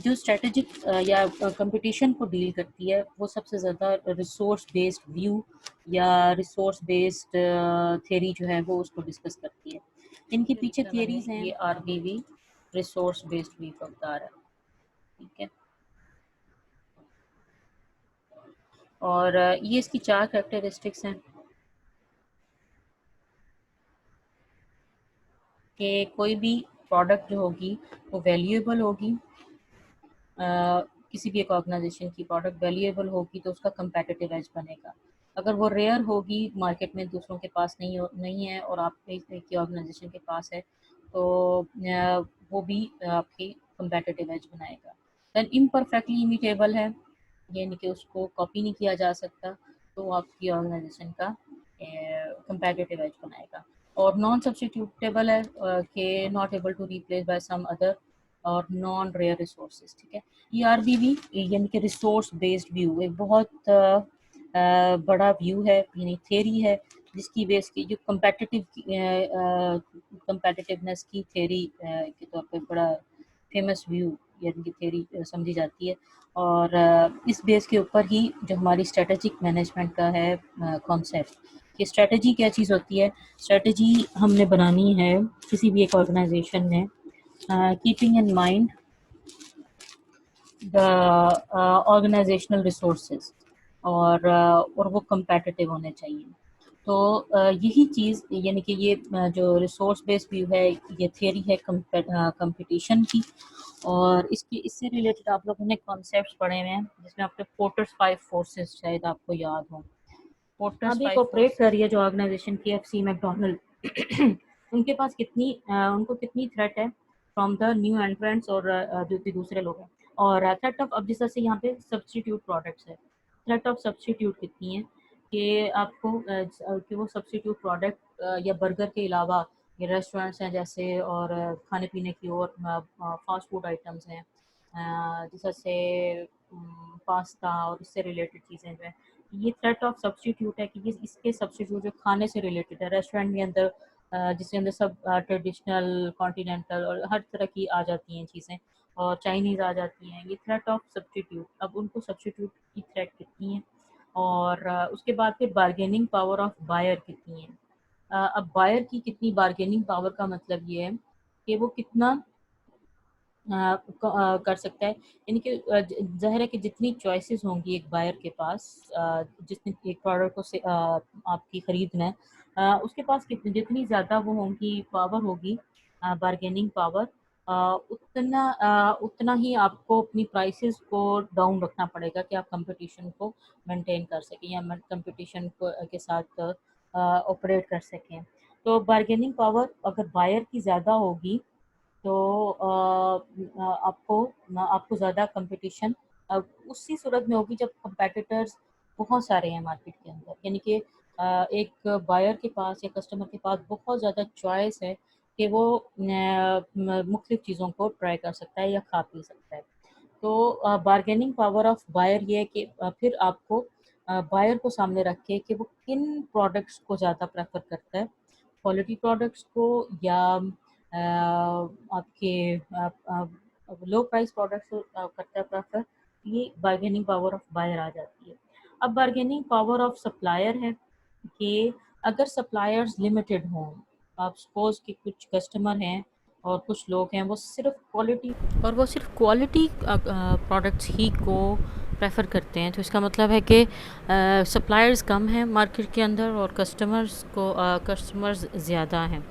जो स्ट्रेटेजिक या कंपटीशन को डील करती है वो सबसे ज़्यादा रिसोर्स बेस्ड व्यू या रिसोर्स बेस्ड थ्योरी जो है वो उसको डिस्कस करती है। इनके पीछे थियरीज हैं, ये आरबीवी रिसोर्स बेस्ड व्यू का बता रहा है, ठीक है। और ये इसकी 4 कैरेक्टरिस्टिक्स हैं कि कोई भी प्रोडक्ट जो होगी वो वैल्यूएबल होगी। किसी भी एक ऑर्गेनाइजेशन की प्रोडक्ट वैल्यूएबल होगी तो उसका कंपेटिटिव एज बनेगा। अगर वो रेयर होगी, मार्केट में दूसरों के पास नहीं है और आप एक की ऑर्गेनाइजेशन के पास है, तो वो भी आपकी कंपेटिटिव एज बनाएगा। दैन इम्परफेक्टली इमिटेबल है, यानी कि उसको कॉपी नहीं किया जा सकता, तो आपकी ऑर्गेनाइजेशन का कंपेटिटिव एज बनाएगा। और नॉन सब्सटीट्यूटेबल है कि not able to replace by some other और नॉन रेयर रिसोर्सेज, ठीक है। ईआरबीवी यानी कि रिसोर्स बेस्ड व्यू एक बहुत बड़ा व्यू है, यानी थ्योरी है, जिसकी बेस की जो कंपेटिटिवनेस की थ्योरी के तौर पे बड़ा फेमस व्यू यानी कि थ्योरी समझी जाती है। और इस बेस के ऊपर ही जो हमारी स्ट्रेटेजिक मैनेजमेंट का है कॉन्सेप्ट, कि स्ट्रेटजी क्या चीज़ होती है। स्ट्रेटजी हमने बनानी है किसी भी एक ऑर्गेनाइजेशन में, keeping in mind the organisational resources और वो competitive होने चाहिए। तो यही चीज़ यानी कि ये जो रिसोर्स बेस्ड व्यू है, ये थियरी है कंपटीशन की। और इससे रिलेटेड आप लोगों ने कॉन्सेप्ट्स पढ़े हुए हैं, जिसमें आपके पोर्टर्स 5 फोर्सेस शायद आपको याद हो। पोर्टर्स अभी ऑपरेट कर रही है जो ऑर्गेनाइजेशन की एफसी मैकडोनल्ड उनके पास उनको कितनी थ्रेट है फ्रॉम द न्यू एंट्रेंट्स और जो भी दूसरे लोग हैं। और थ्रेट ऑफ, अब जिस तरह से यहाँ पे सब्स्टिट्यूट प्रोडक्ट्स है, थ्रेट ऑफ सब्स्टिट्यूट कितनी है कि आपको कि वो सब्स्टिट्यूट प्रोडक्ट या बर्गर के अलावा ये रेस्टोरेंट्स हैं जैसे, और खाने पीने की और फास्ट फूड आइटम्स हैं, जैसे से पास्ता और इससे रिलेटेड चीज़ें जो हैं, ये थ्रेट ऑफ सब्स्टिट्यूट है कि ये इसके सब्स्टिट्यूट जो खाने से रिलेटेड है, रेस्टोरेंट के अंदर जिसके अंदर सब ट्रेडिशनल कॉन्टिनेंटल और हर तरह की आ जाती हैं चीज़ें, और चाइनीज़ आ जाती हैं, ये थ्रेट ऑफ सब्स्टिट्यूट। अब उनको सब्स्टिट्यूट की थ्रेट कितनी है, और उसके बाद फिर बार्गेनिंग पावर ऑफ बायर कितनी है। अब बायर की कितनी बार्गेनिंग पावर का मतलब ये है कि वो कितना कर सकता है, यानी कि ज़ाहिर है कि जितनी चॉइसेस होंगी एक बायर के पास, जितनी एक प्रोडक्ट को आपकी ख़रीदना है, उसके पास कितनी जितनी ज़्यादा वो होंगी पावर होगी, बार्गेनिंग पावर, उतना ही आपको अपनी प्राइसेस को डाउन रखना पड़ेगा कि आप कंपटीशन को मेंटेन कर सकें या कंपटीशन को के साथ ऑपरेट कर सकें। तो बार्गेनिंग पावर अगर बायर की ज़्यादा होगी तो आपको ज़्यादा कंपटीशन उसी सूरत में होगी जब कंपेटिटर्स बहुत सारे हैं मार्केट के अंदर, यानी कि एक बायर के पास या कस्टमर के पास बहुत ज़्यादा चॉइस है कि वो मुख्तलिफ चीज़ों को ट्राई कर सकता है या खा पी सकता है। तो बार्गेनिंग पावर ऑफ बायर ये है कि फिर आपको बायर को सामने रख के कि वो किन प्रोडक्ट्स को ज़्यादा प्रेफर करता है, क्वालिटी प्रोडक्ट्स को या आपके लो प्राइस प्रोडक्ट्स को करता है प्रेफर। ये बार्गेनिंग पावर ऑफ बायर आ जाती है। अब बार्गेनिंग पावर ऑफ सप्लायर है कि अगर सप्लायर्स लिमिटेड हों, आप सपोज कि कुछ कस्टमर हैं और कुछ लोग हैं वो सिर्फ क्वालिटी प्रोडक्ट्स ही को प्रेफर करते हैं, तो इसका मतलब है कि सप्लायर्स कम हैं मार्केट के अंदर और कस्टमर्स ज़्यादा हैं।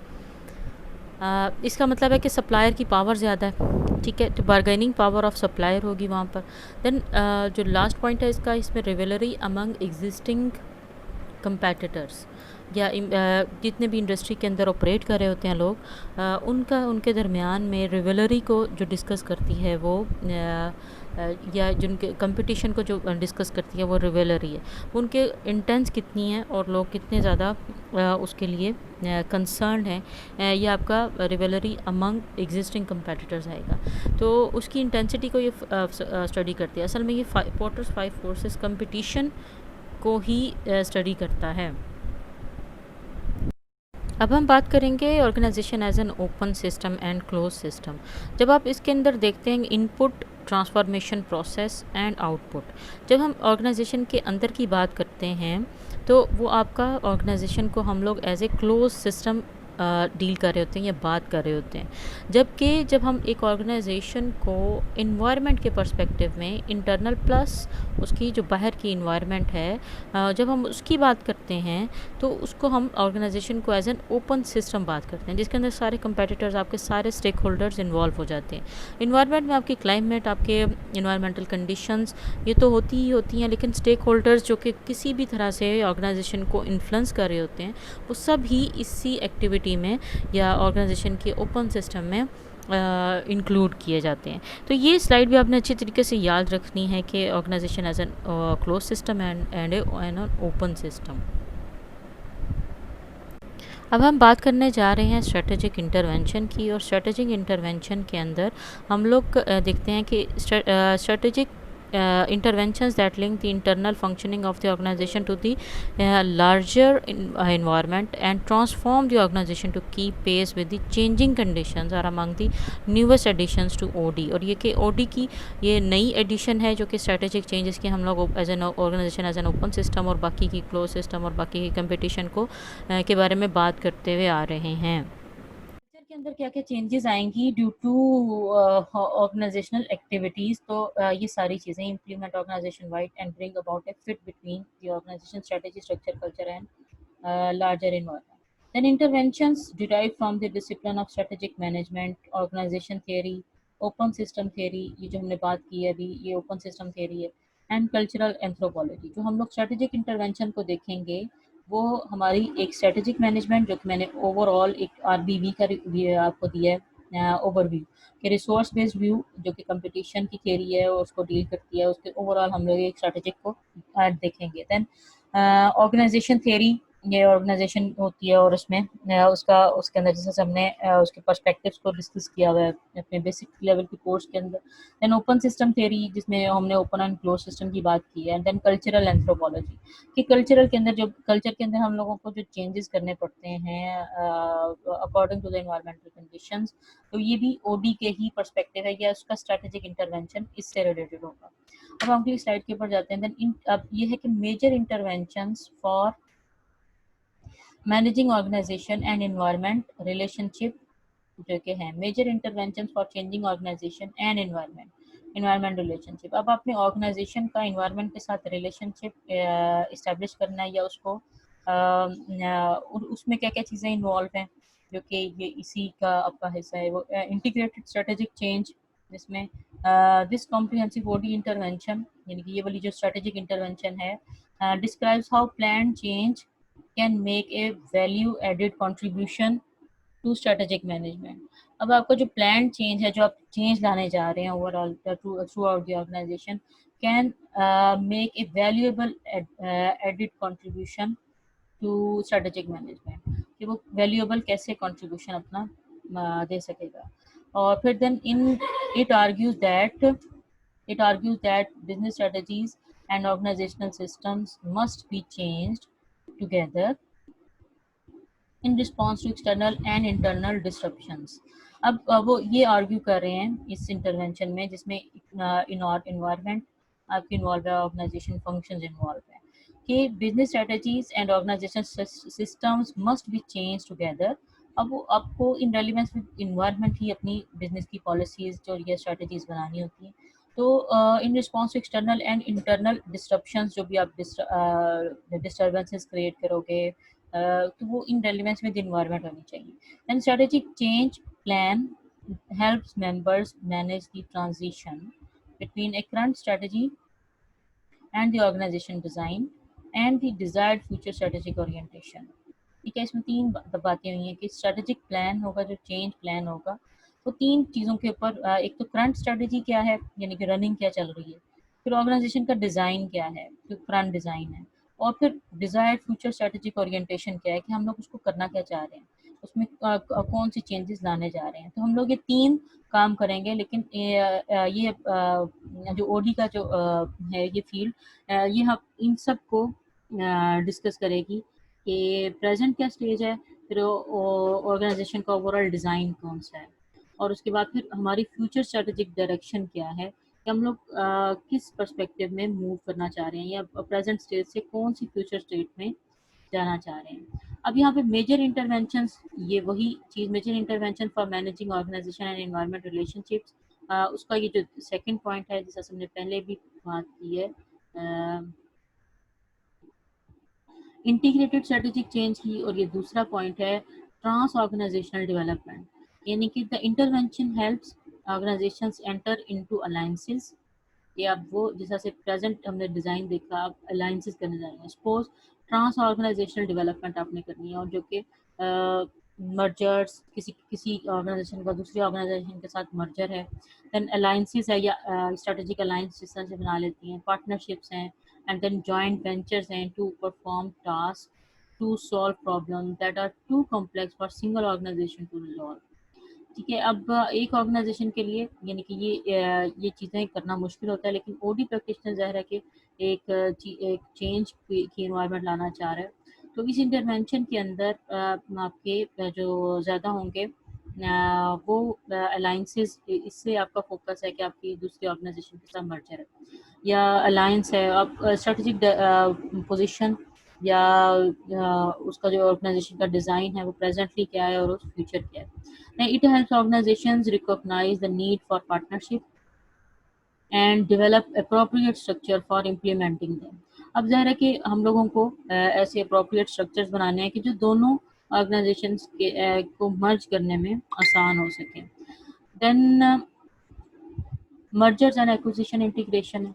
इसका मतलब है कि सप्लायर की पावर ज़्यादा है, ठीक है, तो बार्गेनिंग पावर ऑफ सप्लायर होगी वहाँ पर। देन जो लास्ट पॉइंट है इसका, इसमें रिवेलरी अमंग एग्जिस्टिंग कंपेटिटर्स या जितने भी इंडस्ट्री के अंदर ऑपरेट कर रहे होते हैं लोग, उनके दरमियान में रिवेलरी को जो डिस्कस करती है वो या जिनके कंपटीशन को जो डिस्कस करती है वो रिवेलरी है। उनके इंटेंस कितनी है और लोग कितने ज़्यादा उसके लिए कंसर्न है, ये आपका रिवेलरी अमंग एग्जिस्टिंग कंपेटिटर्स आएगा। तो उसकी इंटेंसिटी को ये स्टडी करती है। असल में ये पोर्टर्स 5 फोर्सेस कंपटीशन को ही स्टडी करता है। अब हम बात करेंगे organisation as an open system and close system. जब आप इसके अंदर देखते हैं input transformation process and output. जब हम ऑर्गेनाइजेशन के अंदर की बात करते हैं तो वो आपका ऑर्गेनाइजेशन को हम लोग as a close system deal कर रहे होते हैं या बात कर रहे होते हैं। जबकि जब हम एक ऑर्गेनाइजेशन को इन्वायरमेंट के पर्सपेक्टिव में इंटरनल प्लस उसकी जो बाहर की इन्वायरमेंट है, जब हम उसकी बात करते हैं तो उसको हम ऑर्गेनाइजेशन को एज एन ओपन सिस्टम बात करते हैं, जिसके अंदर सारे कंपेटिटर्स, आपके सारे स्टेक होल्डर्स इन्वॉल्व हो जाते हैं। इन्वायरमेंट में आपकी क्लाइमेट, आपके इन्वायरमेंटल कंडीशंस ये तो होती ही होती हैं, लेकिन स्टेक होल्डर्स जो कि किसी भी तरह से ऑर्गेनाइजेशन को इन्फ्लुएंस कर रहे होते हैं वो सब ही इसी एक्टिविटी में या ऑर्गेनाइजेशन के ओपन सिस्टम में इंक्लूड किए जाते हैं। तो ये स्लाइड भी आपने अच्छी तरीके से याद रखनी है कि organisation as an close system and an open system. अब हम बात करने जा रहे हैं स्ट्रेटेजिक इंटरवेंशन की, और स्ट्रेटेजिक इंटरवेंशन के अंदर हम लोग देखते हैं कि strategic interventions that link the internal functioning of the organization to the larger environment and transform the organization to keep pace with the changing conditions are among the newest additions to OD। और ये कि OD की ये नई addition है जो कि strategic changes की हम लोग as an organisation as an open system और बाकी की क्लोज सिस्टम और बाकी की कंपटीशन को के बारे में बात करते हुए आ रहे हैं। के अंदर क्या क्या चेंजेस आएंगी ड्यू टू ऑर्गेनाइजेशनल एक्टिविटीज। तो ये सारी चीज़ें implement organisation wide and bring about a fit between the organisation strategy, structure, culture and larger environment. Then interventions derived from the discipline of strategic management, organization theory, open system theory, ये जो हमने बात की है अभी ये open system theory है, and cultural anthropology। जो हम लोग strategic intervention को देखेंगे वो हमारी एक स्ट्रेटेजिक मैनेजमेंट जो कि मैंने ओवरऑल एक आरबीवी का आपको दिया है ओवरव्यू कि रिसोर्स बेस्ड व्यू जो कि कंपटीशन की थ्योरी है उसको डील करती है, उसके ओवरऑल हम लोग एक स्ट्रेटेजिक को देखेंगे। देन ऑर्गेनाइजेशन थ्योरी, ये ऑर्गेनाइजेशन होती है और उसमें उसका उसके अंदर जैसे हमने उसके पर्सपेक्टिव्स को डिस्कस किया हुआ है अपने बेसिक लेवल की कोर्स के अंदर। देन ओपन सिस्टम थ्योरी जिसमें हमने ओपन एंड क्लोज सिस्टम की बात की है। देन कल्चरल एंथ्रोपोलॉजी कि कल्चरल के अंदर जो कल्चर के अंदर हम लोगों को जो चेंजेस करने पड़ते हैं according to the environmental conditions, तो ये भी ओडी के ही पर्सपेक्टिव है या उसका स्ट्रेटेजिक इंटरवेंशन इससे रिलेटेड होगा। अब हम अगली स्लाइड के ऊपर जाते हैं। देन अब ये है कि major interventions for managing organisation and environment relationship जो कि है major intervention for changing organisation and environment relationship. अब अपने ऑर्गेनाइजेशन का एनवायरमेंट के साथ रिलेशनशिप इस्टेब्लिश करना है या उसको उसमें क्या क्या चीज़ें इन्वॉल्व हैं जो कि ये इसी का आपका हिस्सा है। वो इंटीग्रेटेड स्ट्रेटेजिक चेंज जिसमें दिस कॉम्प्रिहेंसिव बॉडी इंटरवेंशन यानी कि ये वाली जो स्ट्रेटेजिक इंटरवेंशन है describes how plan change can make a value added contribution to strategic management. अब आपका जो प्लान चेंज है, जो आप चेंज लाने जा रहे हैं overall throughout the organisation can make a valuable added contribution to strategic management कि वो वैल्यूएबल कैसे कंट्रीब्यूशन अपना दे सकेगा। और फिर then in it argues that business strategies and organizational systems must be changed together in response to external and internal disruptions. अब वो ये आर्ग्यू कर रहे हैं इस इंटरवेंशन में जिसमें इन्वायरमेंट आपकी इन्वॉल्व है, ऑर्गेनाइजेशन फंक्शंस इन्वॉल्व है कि business strategies and organization systems must be change together. अब वो आपको इन रेलिवेंस विद इन्वायरमेंट ही अपनी बिजनेस की पॉलिसीज जो ये स्ट्रेटजीज बनानी होती हैं। तो in response to external and internal disruptions जो भी आप डिस्टर्बेंसेस क्रिएट करोगे तो वो इन रेलिवेंस विद इन्वायरमेंट होनी चाहिए। And strategic change plan helps members manage the transition between a current strategy and the organization design and the desired future strategic orientation। ठीक है, इसमें तीन बातें हुई हैं कि स्ट्रेटेजिक प्लान होगा, जो चेंज प्लान होगा वो तीन चीज़ों के ऊपर एक तो करंट स्ट्रेटेजी क्या है यानी कि रनिंग क्या चल रही है, फिर ऑर्गेनाइजेशन का डिज़ाइन क्या है जो करंट डिज़ाइन है, और फिर डिज़ायर्ड फ्यूचर स्ट्रेटेजिक ओरिएंटेशन क्या है कि हम लोग उसको करना क्या चाह रहे हैं, उसमें कौन सी चेंजेस लाने जा रहे हैं। तो हम लोग ये तीन काम करेंगे, लेकिन ये जो ओडी का जो है ये फील्ड ये हम इन सब को डिस्कस करेगी कि प्रेजेंट क्या स्टेज है, फिर ऑर्गेनाइजेशन का ओवरऑल डिज़ाइन कौन सा है, और उसके बाद फिर हमारी फ्यूचर स्ट्रेटेजिक डायरेक्शन क्या है कि हम लोग किस पर्सपेक्टिव में मूव करना चाह रहे हैं या प्रेजेंट स्टेट से कौन सी फ्यूचर स्टेट में जाना चाह रहे हैं। अब यहाँ पे मेजर इंटरवेंशंस, ये वही चीज़, major intervention for managing organisation and environment relationships, उसका ये जो सेकंड पॉइंट है जिसे हमने पहले भी बात की है, इंटीग्रेटेड स्ट्रेटेजिक चेंज की, और ये दूसरा पॉइंट है ट्रांस ऑर्गेनाइजेशनल डेवलपमेंट, यानी कि the intervention helps organisations enter into alliances, ये अब वो जैसा से प्रेजेंट हमने डिज़ाइन देखा, अब अलायंसेस करने जा रहे हैं। सपोज ट्रांस ऑर्गेनाइजेशनल डेवलपमेंट आपने करनी है, और जो कि मर्जर्स, किसी किसी ऑर्गेनाइजेशन का दूसरी ऑर्गेनाइजेशन के साथ मर्जर है, देन अलायंसेस है या स्ट्रेटेजिक अलायंस जिस तरह से बना लेती हैं, पार्टनरशिप्स हैं, एंड देन जॉइंट वेंचर्स हैं to perform task to solve problem that are too complex for single organization to resolve. ठीक है, अब एक ऑर्गेनाइजेशन के लिए यानी कि ये चीज़ें करना मुश्किल होता है, लेकिन ओडी प्रैक्टिशनर ज़ाहिर है कि एक चेंज की इन्वायरमेंट लाना चाह रहा है। तो इस इंटरवेंशन के अंदर आपके जो ज़्यादा होंगे वो अलाइंसेस, इससे आपका फोकस है कि आपकी दूसरी ऑर्गेनाइजेशन के साथ मर्जर है या अलायंस है, आप स्ट्रेटेजिक पोजीशन या उसका जो ऑर्गेनाइजेशन का डिज़ाइन है वो प्रेजेंटली क्या है और उस फ्यूचर क्या है। It helps organizations recognize the need for partnership and develop appropriate structure for implementing them. अब ज़ाहिर है कि हम लोगों को ऐसे appropriate structures बनाने हैं कि जो दोनों organizations को merge करने में आसान हो सके। Then mergers and acquisition integration है,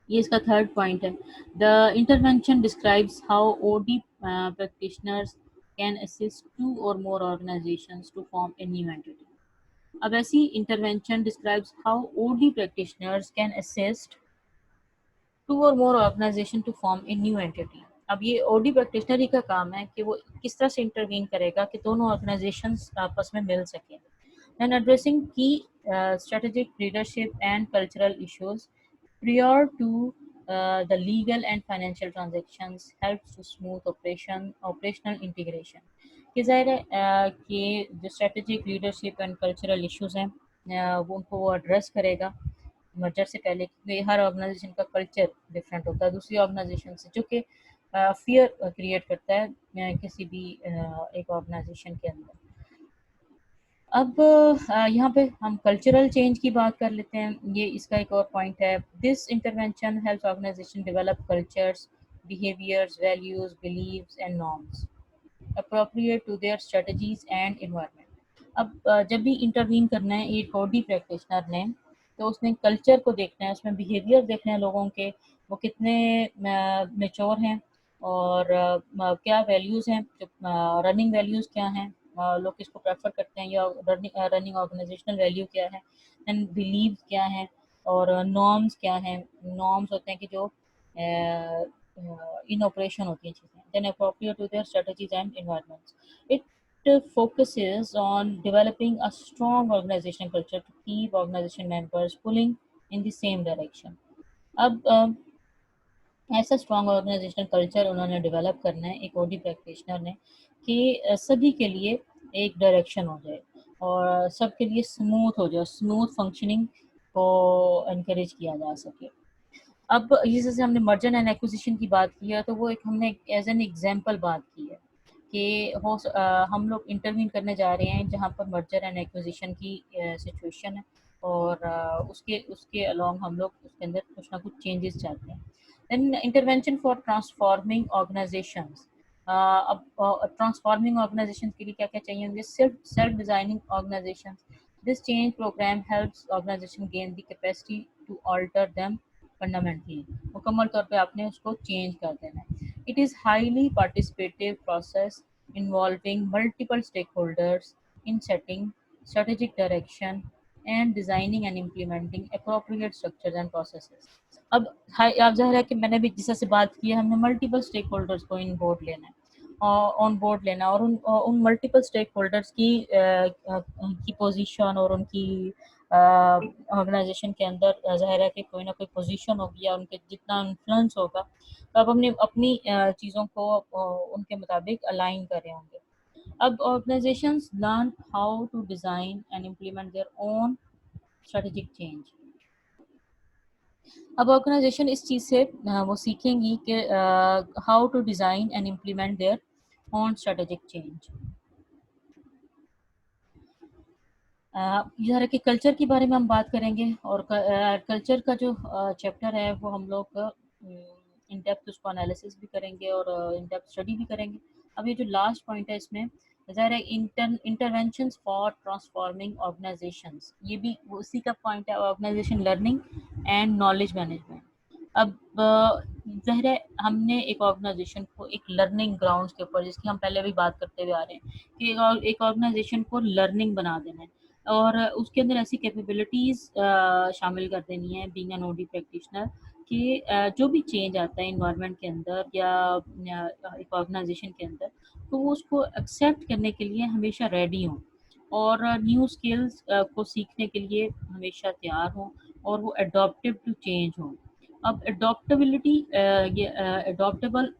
ये इसका थर्ड पॉइंट है। The intervention describes how OD practitioners can assist two or more organisations to form a new entity. अब ऐसी intervention describes how OD practitioners can assist two or more organisation to form a new entity. अब ये OD practitioner ही का काम है कि वो किस तरह से इंटरवीन करेगा कि दोनों ऑर्गेनाइजेशंस आपस में मिल सकें। And addressing key strategic leadership and cultural issues prior to the legal and financial transactions helps to smooth operational integration। कि ज़ाहिर है कि जो strategic leadership and cultural issues हैं वो उनको वो एड्रेस करेगा मर्जर से पहले, क्योंकि हर ऑर्गेनाइजेशन का कल्चर डिफरेंट होता है दूसरी ऑर्गेनाइजेशन से, जो कि फियर क्रिएट करता है किसी भी एक ऑर्गेनाइजेशन के अंदर। अब यहाँ पे हम कल्चरल चेंज की बात कर लेते हैं, ये इसका एक और पॉइंट है। This intervention helps organization develop cultures, behaviours, values, beliefs and norms appropriate to their strategies and environment। अब जब भी इंटरवीन करना है एक बॉडी प्रैक्टिशनर ने, तो उसने कल्चर को देखना है, उसमें बिहेवियर देखना है लोगों के, वो कितने मेच्योर हैं और क्या वैल्यूज़ हैं, जो रनिंग वैल्यूज़ क्या हैं, लोग किसको प्रेफर करते हैं, या रनिंग ऑर्गेनाइजेशनल वैल्यू क्या है, एंड बिलीव क्या है, और नॉर्म्स क्या हैं। नॉर्म्स होते हैं कि जो in operation होती हैं चीज़ें, then appropriate to their strategies and environments। It focuses on developing a strong organizational culture to keep organization members pulling in the same direction। अब ऐसा स्ट्रॉन्ग ऑर्गेनाइजेशनल कल्चर उन्होंने डेवलप करना है एक ओडी प्रैक्टिशनर ने कि सभी के लिए एक डायरेक्शन हो जाए और सबके लिए स्मूथ हो जाए, स्मूथ फंक्शनिंग को इनकरेज किया जा सके। अब जैसे हमने मर्जर एंड एक्विजिशन की बात की है, तो वो एक हमने एज एन एग्जांपल बात की है कि हम लोग इंटरव्यू करने जा रहे हैं जहाँ पर मर्जर एंड एक्विजिशन की सिचुएशन है, और उसके उसके अलोंग हम लोग उसके अंदर कुछ ना कुछ चेंजेस चाहते हैं। Then intervention for transforming organizations. अब ट्रांसफॉर्मिंग ऑर्गेनाइजेशन के लिए क्या क्या चाहिए होंगे? Self designing organization. This change programme helps organization gain the capacity to alter them fundamentally. मुकम्मल तौर पे आपने उसको चेंज कर देना है। It is highly participative process involving multiple stakeholders in setting strategic direction and designing and implementing appropriate structures and processes। अब आप ज़ाहिर है कि मैंने भी जिस से बात की है, हमने मल्टीपल स्टेक होल्डर्स को इन बोर्ड लेना है, ऑन बोर्ड लेना, और उन मल्टीपल स्टेक होल्डर्स की पोजीशन और उनकी ऑर्गेनाइजेशन के अंदर ज़ाहिर है कि कोई ना कोई पोजीशन होगी या उनके जितना इन्फ्लुएंस होगा, तो अब हमने अपनी चीज़ों को उनके मुताबिक अलाइन करे होंगे। अब organizations learn how to design and implement their own strategic change. अब ऑर्गेनाइजेशन इस चीज़ से वो सीखेंगी कि how to design and implement their own strategic change. इधर के कल्चर के बारे में हम बात करेंगे, और कल्चर का जो चैप्टर है वो हम लोग इन डेप्थ उसको एनालिसिस भी करेंगे और इन डेप्थ स्टडी भी करेंगे। अब ये जो लास्ट पॉइंट है इसमें ज़रा इंटरवेंशंस फॉर ट्रांसफॉर्मिंग ऑर्गेनाइजेशंस, ये भी उसी का पॉइंट है, organization learning and knowledge management. अब ज़हरा हमने एक ऑर्गेनाइजेशन को एक लर्निंग ग्राउंड्स के ऊपर, जिसकी हम पहले भी बात करते हुए आ रहे हैं कि एक ऑर्गेनाइजेशन को लर्निंग बना देना है और उसके अंदर ऐसी कैपेबिलिटीज़ शामिल कर देनी है बीइंग एन ओडी प्रैक्टिशनर कि जो भी चेंज आता है इन्वायरमेंट के अंदर या एक ऑर्गेनाइजेशन के अंदर, तो वो उसको एक्सेप्ट करने के लिए हमेशा रेडी हों और न्यू स्किल्स को सीखने के लिए हमेशा तैयार हों और वो अडॉप्टिव टू चेंज हों। अब अडॉप्टेबिलिटी, ये अडॉप्टेबल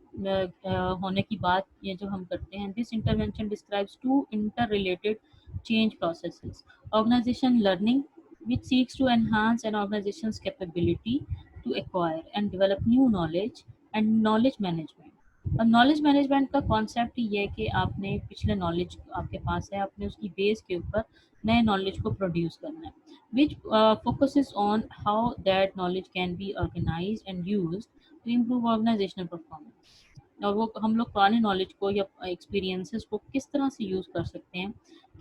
होने की बात ये जो हम करते हैं, this intervention describes two interrelated change processes: organization learning, which seeks to enhance an organization's capability to acquire and develop new knowledge, and knowledge management। अब नॉलेज मैनेजमेंट का कॉन्सेप्ट ये है कि आपने पिछले नॉलेज आपके पास है, आपने उसकी बेस के ऊपर नए नॉलेज को प्रोड्यूस करना है, which focuses on how that knowledge can be organise and use to improve organisational performance. और वो हम लोग पुराने नॉलेज को या एक्सपीरियंसेस को किस तरह से यूज़ कर सकते हैं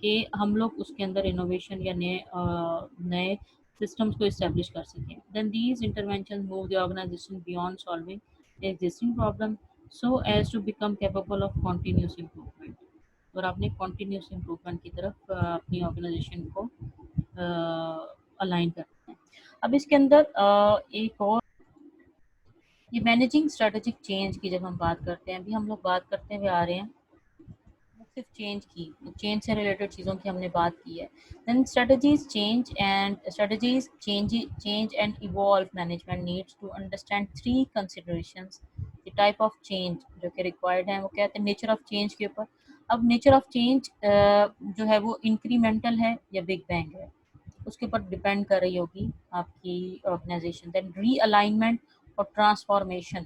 कि हम लोग उसके अंदर इनोवेशन या नए सिस्टम्स को इस्टेब्लिश कर सकें। Then these intervention move the organization beyond solving existing problem so as to become capable of continuous improvement. और आपने कॉन्टीन्यूस इम्प्रूवमेंट की तरफ अपनी ऑर्गेनाइजेशन को अलाइन करना है। अब इसके अंदर एक और, ये मैनेजिंग स्ट्रेटेजिक चेंज की जब हम बात करते हैं, अभी हम लोग बात करते हुए आ रहे हैं सिर्फ चेंज से रिलेटेड चीज़ों की हमने बात की है। Then change and evolve management needs to understand three considerations. The type of change जो कि रिक्वायर्ड है, वो कहते हैं नेचर ऑफ चेंज के ऊपर। अब नेचर ऑफ चेंज जो है वो इंक्रीमेंटल है या बिग बैंग है, उसके ऊपर डिपेंड कर रही होगी आपकी ऑर्गेनाइजेशन। देन रीअलाइनमेंट और ट्रांसफॉर्मेशन,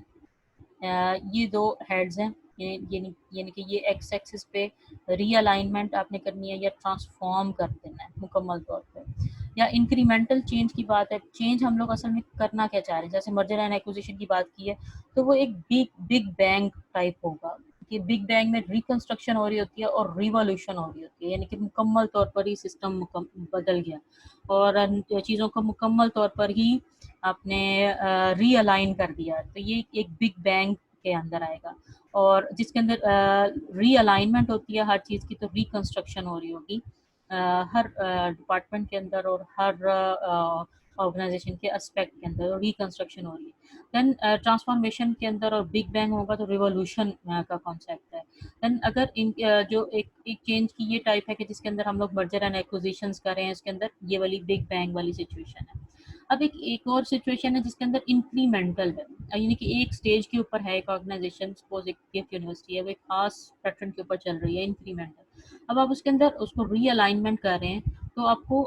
ये दो हेड्स हैं, यानी कि ये एक्स एक्सिस पे रीअलाइनमेंट आपने करनी है या ट्रांसफॉर्म कर देना है मुकम्मल तौर पे। या इंक्रीमेंटल चेंज की बात है, चेंज हम लोग असल में करना क्या चाह रहे हैं, जैसे मर्जर एंड एक्विजिशन की बात की है, तो वो एक बिग बैंग टाइप होगा कि बिग बैंग में रिकंस्ट्रक्शन हो रही होती है और रिवॉल्यूशन हो रही होती है, यानी कि मुकम्मल तौर पर ही सिस्टम बदल गया और चीज़ों को मुकम्मल तौर पर ही आपने रीअलाइन कर दिया, तो ये एक बिग बैंग के अंदर आएगा। और जिसके अंदर रीअलाइनमेंट होती है हर चीज़ की, तो रिकंस्ट्रक्शन हो रही होगी हर डिपार्टमेंट के अंदर और हर ऑर्गेनाइजेशन के एस्पेक्ट के अंदर रिकंस्ट्रक्शन हो रही है। देन ट्रांसफॉर्मेशन के अंदर और बिग बैंग होगा तो रिवॉल्यूशन का कॉन्सेप्ट है। देन अगर जो एक चेंज की ये टाइप है कि जिसके अंदर हम लोग मर्जर एंड एक्विजिशंस कर रहे हैं, इसके अंदर ये वाली बिग बैंग वाली सिचुएशन है। अब एक और सिचुएशन है जिसके अंदर इंक्रीमेंटल है, यानी कि एक स्टेज के ऊपर है एक ऑर्गेनाइजेशन, सपोज एक गिफ्ट यूनिवर्सिटी है, वो एक खास पैटर्न के ऊपर चल रही है इंक्रीमेंटल। अब आप उसके अंदर उसको रीअलाइनमेंट कर रहे हैं, तो आपको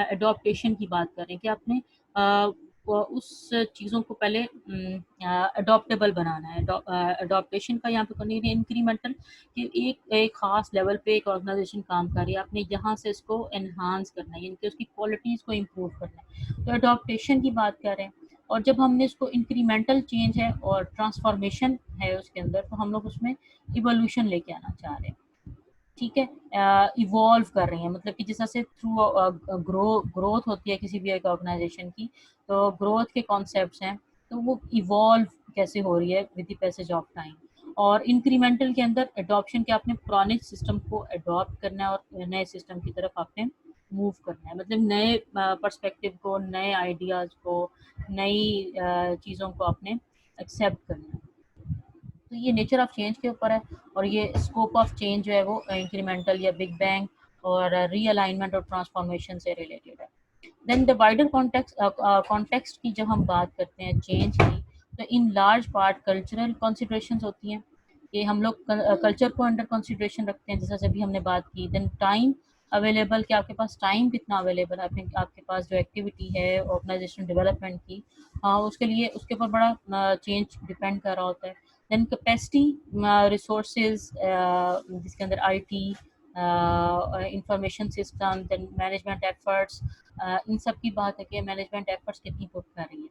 अडॉप्टेशन की बात कर रहे हैं कि आपने उस चीज़ों को पहले अडॉप्टेबल बनाना है। अडॉप्टेशन का यहाँ पे करनी है इंक्रीमेंटल कि एक ख़ास लेवल पे एक ऑर्गेनाइजेशन काम कर रही है, आपने यहाँ से इसको एनहांस करना है, यानी कि उसकी क्वालिटीज़ को इम्प्रूव करना है, तो अडॉप्टेशन की बात कर रहे हैं। और जब हमने इसको इंक्रीमेंटल चेंज है और ट्रांसफॉर्मेशन है उसके अंदर, तो हम लोग उसमें इवोल्यूशन लेके आना चाह रहे हैं, ठीक है, इवॉल्व कर रही हैं, मतलब कि जिस तरह से थ्रू ग्रोथ होती है किसी भी एक ऑर्गेनाइजेशन की, तो ग्रोथ के कॉन्सेप्ट्स हैं, तो वो इवॉल्व कैसे हो रही है with the passage of time. और इंक्रीमेंटल के अंदर अडॉप्शन के आपने पुराने सिस्टम को अडॉप्ट करना है और नए सिस्टम की तरफ आपने मूव करना है, मतलब नए पर्सपेक्टिव को, नए आइडियाज़ को, नई चीज़ों को आपने एक्सेप्ट करना है। तो ये नेचर ऑफ चेंज के ऊपर है और ये स्कोप ऑफ चेंज जो है वो इंक्रीमेंटल या बिग बैंग और रीअलाइनमेंट और ट्रांसफॉर्मेशन से रिलेटेड है। देन द वाइडर कॉन्टेक्स्ट की जब हम बात करते हैं चेंज की, तो in large part cultural considerations होती हैं कि हम लोग कल्चर को अंडर कंसिडरेशन रखते हैं, जैसा अभी हमने बात की। देन टाइम अवेलेबल, कि आपके पास टाइम कितना अवेलेबल है, आपके पास जो एक्टिविटी है ऑर्गेनाइजेशन डेवलपमेंट की, उसके लिए उसके ऊपर बड़ा चेंज डिपेंड कर रहा होता है। देन कैपेसिटी, रिसोर्सेज, जिसके अंदर IT, information system, then management efforts, इन सब की बात है कि मैनेजमेंट एफर्ट्स कितनी पुट कर रही है,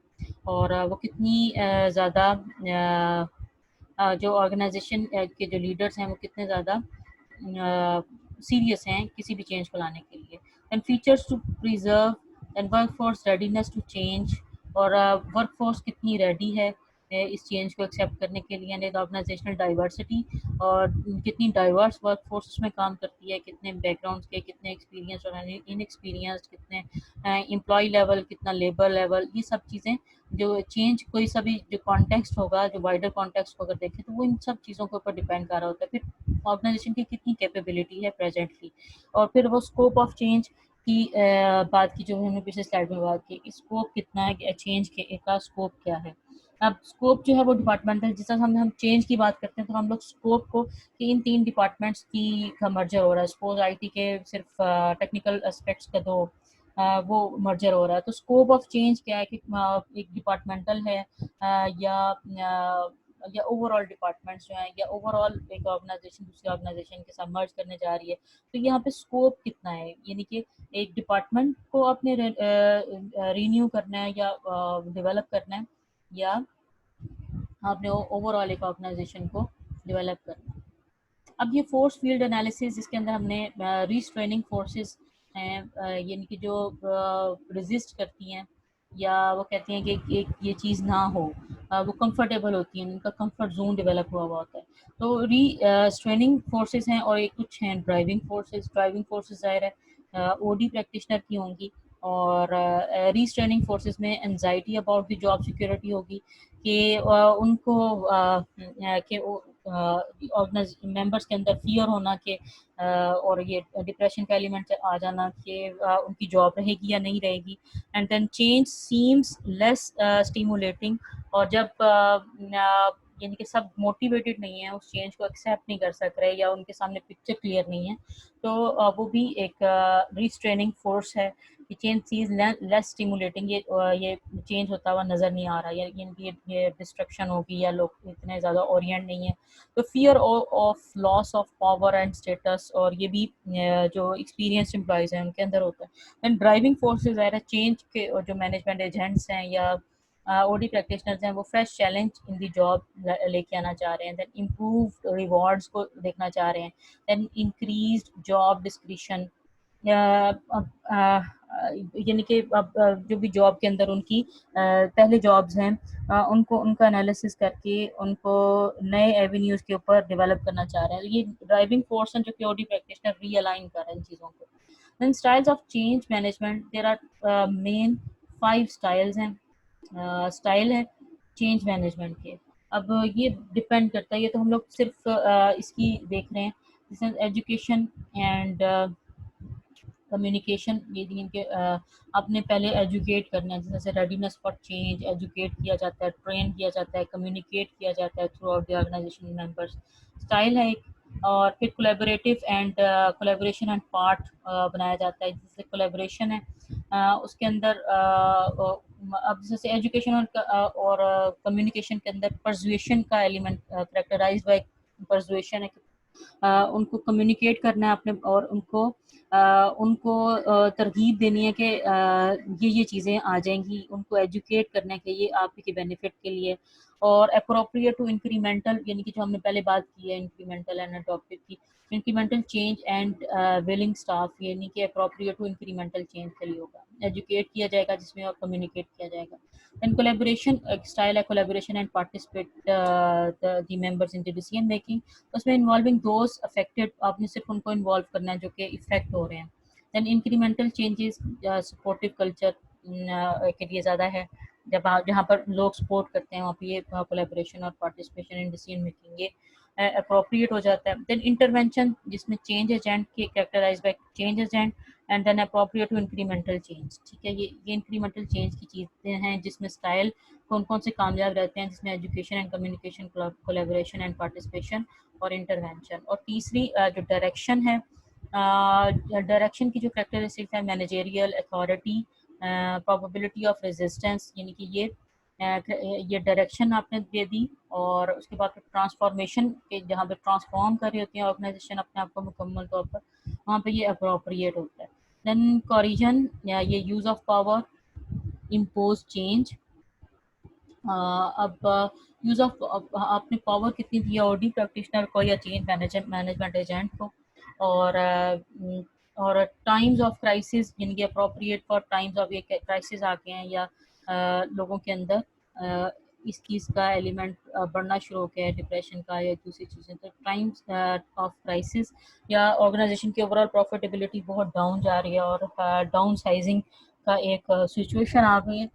और वो कितनी ज़्यादा जो ऑर्गेनाइजेशन के जो लीडर्स हैं वो कितने ज़्यादा सीरियस हैं किसी भी चेंज को लाने के लिए। And features to preserve, and workforce readiness to change, और वर्कफोर्स कितनी रेडी है इस चेंज को एक्सेप्ट करने के लिए, एंड ऑर्गेनाइजेशनल डाइवर्सिटी, और कितनी डाइवर्स वर्कफोर्स में काम करती है, कितने बैकग्राउंड्स के, कितने एक्सपीरियंस और इनएक्सपीरियंस्ड, कितने एम्प्लॉय लेवल, कितना लेबर लेवल, ये सब चीज़ें जो चेंज कोई सा भी जो कॉन्टेक्स्ट होगा, जो वाइडर कॉन्टेक्स्ट को अगर देखें तो वो इन सब चीज़ों के ऊपर डिपेंड कर रहा होता है। फिर ऑर्गेनाइजेशन की कितनी कैपेबिलिटी है प्रेजेंटली, और फिर वो स्कोप ऑफ चेंज की बात की, जो हमने पिछले स्लाइड में बात की, स्कोप कितना है, चेंज के का स्कोप क्या है। अब स्कोप जो है वो डिपार्टमेंटल, जिस तरह हम चेंज की बात करते हैं तो हम लोग स्कोप को तीन डिपार्टमेंट्स की का मर्जर हो रहा है। सपोज आईटी के सिर्फ टेक्निकल एस्पेक्ट्स का दो वो मर्जर हो रहा है, तो स्कोप ऑफ चेंज क्या है कि एक डिपार्टमेंटल है, या ओवरऑल डिपार्टमेंट्स जो हैं, या ओवरऑल एक ऑर्गेनाइजेशन दूसरी ऑर्गेनाइजेशन के साथ मर्ज करने जा रही है, तो यहाँ पे स्कोप कितना है, यानी कि एक डिपार्टमेंट को आपने रीन्यू करना है या डेवलप करना है, या आपने ओवरऑल एक ऑर्गेनाइजेशन को डेवलप करना है। अब ये फोर्स फील्ड एनालिसिस, जिसके अंदर हमने रिस्ट्रेनिंग फोर्सेस हैं, यानी कि जो रेजिस्ट करती हैं, या वो कहती हैं कि एक ये चीज़ ना हो, वो कंफर्टेबल होती हैं, उनका कंफर्ट जोन डेवलप हुआ होता है। तो स्ट्रेनिंग फोर्सेस हैं, और एक कुछ हैं ड्राइविंग फोर्सेस। ड्राइविंग फोर्सेस ज़ाहिर है ओडी प्रैक्टिशनर की होंगी, और रीस्ट्रेनिंग फोर्सेस में anxiety about the job security होगी, कि उनको कि ऑर्गेनाइज मेंबर्स के अंदर फियर होना कि और ये डिप्रेशन का एलिमेंट आ जाना कि उनकी जॉब रहेगी या नहीं रहेगी। And then change seems less stimulating, और जब यानी कि सब मोटिवेटेड नहीं है, उस चेंज को एक्सेप्ट नहीं कर सक रहे, या उनके सामने पिक्चर क्लियर नहीं है, तो वो भी एक रिस्ट्रेनिंग फोर्स है कि चेंज चीज लेस स्टिमुलेटिंग, ये चेंज होता हुआ नज़र नहीं आ रहा, ये डिस्ट्रक्शन होगी, या लोग इतने ज़्यादा ओरिएंट नहीं है। तो fear of loss of power and status, और ये भी जो एक्सपीरियंस एम्प्लॉयज़ हैं उनके अंदर होता है। एंड ड्राइविंग फोर्सेज है चेंज के, और जो मैनेजमेंट एजेंट्स हैं या ओडी प्रैक्टिशनर्स हैं, वो fresh challenge in the job लेके आना चाह रहे हैं, देन इम्प्रूव रिवॉर्ड्स को देखना चाह रहे हैं, देन इंक्रीज जॉब डिस्क्रिशन, यानी कि अब जो भी जॉब के अंदर उनकी पहले जॉब्स हैं, उनको उनका एनालिसिस करके उनको नए एवेन्यूज़ के ऊपर डेवलप करना चाह रहे हैं। ये ड्राइविंग फोर्स हैं जो कि ओडी प्रैक्टिशनर रीअलाइन कर रहे हैं इन चीज़ों को। Then styles of change management, there are main 5 styles हैं। स्टाइल है चेंज मैनेजमेंट के। अब ये डिपेंड करता है, ये तो हम लोग सिर्फ इसकी देख रहे हैं, जैसे एजुकेशन एंड कम्युनिकेशन, ये इनके अपने पहले एजुकेट करना है, जैसे रेडीनेस फॉर चेंज, एजुकेट किया जाता है, ट्रेन किया जाता है, कम्युनिकेट किया जाता है throughout the organization members. Style है एक, और फिर collaborative and collaboration and part बनाया जाता है, जैसे कोलैबोरेशन है उसके अंदर अब जैसे एजुकेशन और कम्युनिकेशन के अंदर परसुएशन का एलिमेंट करेक्टराइज बाय परसुएशन है, उनको कम्युनिकेट करना है अपने, और उनको तरगीब देनी है कि ये चीज़ें आ जाएंगी, उनको एजुकेट करना है कि ये आपके बेनिफिट के लिए। और अप्रोप्रिएट टू इंक्रीमेंटल, यानी कि जो हमने पहले बात की है इंक्रीमेंटल एंड अडॉप्टिव की, incremental change and willing staff, यानी कि अप्रोप्रिएट टू इंक्रीमेंटल चेंज के लिए होगा, एजुकेट किया जाएगा जिसमें, और कम्युनिकेट किया जाएगा। एंड कोलेबोरेशन, स्टाइल है collaboration and participate the members in the decision making, उसमें इन्वॉल्विंग दोज अफेक्टेड, आपने सिर्फ उनको इन्वॉल्व करना है जो कि इफेक्ट हो रहे हैं। Then incremental changes, supportive culture के लिए ज़्यादा है, जब जहाँ पर लोग सपोर्ट करते हैं वहाँ पे ये कोलैबोरेशन और पार्टिसिपेशन इन डिसीजन मेकिंग ये अप्रोप्रिएट हो जाता है। देन इंटरवेंशन, जिसमें चेंज एजेंट के characterize by change agent, and then appropriate to incremental change, ठीक है। ये इंक्रीमेंटल चेंज की चीज़ें हैं, जिसमें स्टाइल कौन कौन से कामयाब रहते हैं, जिसमें education and communication, collaboration and participation, और इंटरवेंशन। और तीसरी जो डायरेक्शन है डायरेक्शन की जो करेक्टरिस्टिक्स है, managerial authority, probability of resistance, यानी कि ये डायरेक्शन आपने दे दी, और उसके बाद फिर ट्रांसफॉर्मेशन के जहाँ पे ट्रांसफॉर्म कर रही होती है ऑर्गेनाइजेशन अपने आप को मुकम्मल तौर पर, वहाँ पे ये अप्रोप्रिएट होता है। देन कॉरिजन, या ये use of power, impose change. अब यूज़ ऑफ आपने पावर कितनी दी है ऑडी प्रैक्टिशनर को या चेंज मैनेजमेंट एजेंट को, और और टाइम्स ऑफ क्राइसिस, यानी कि अप्रोप्रिएट फॉर टाइम्स ऑफ ये क्राइसिस आ गए हैं, या लोगों के अंदर इस चीज़ का एलिमेंट बढ़ना शुरू हो गया है, डिप्रेशन का या दूसरी चीज़ें, तो टाइम्स ऑफ क्राइसिस, या ऑर्गेनाइजेशन की ओवरऑल प्रॉफिटेबिलिटी बहुत डाउन जा रही है और डाउन साइजिंग का एक सिचुएशन आ गई है,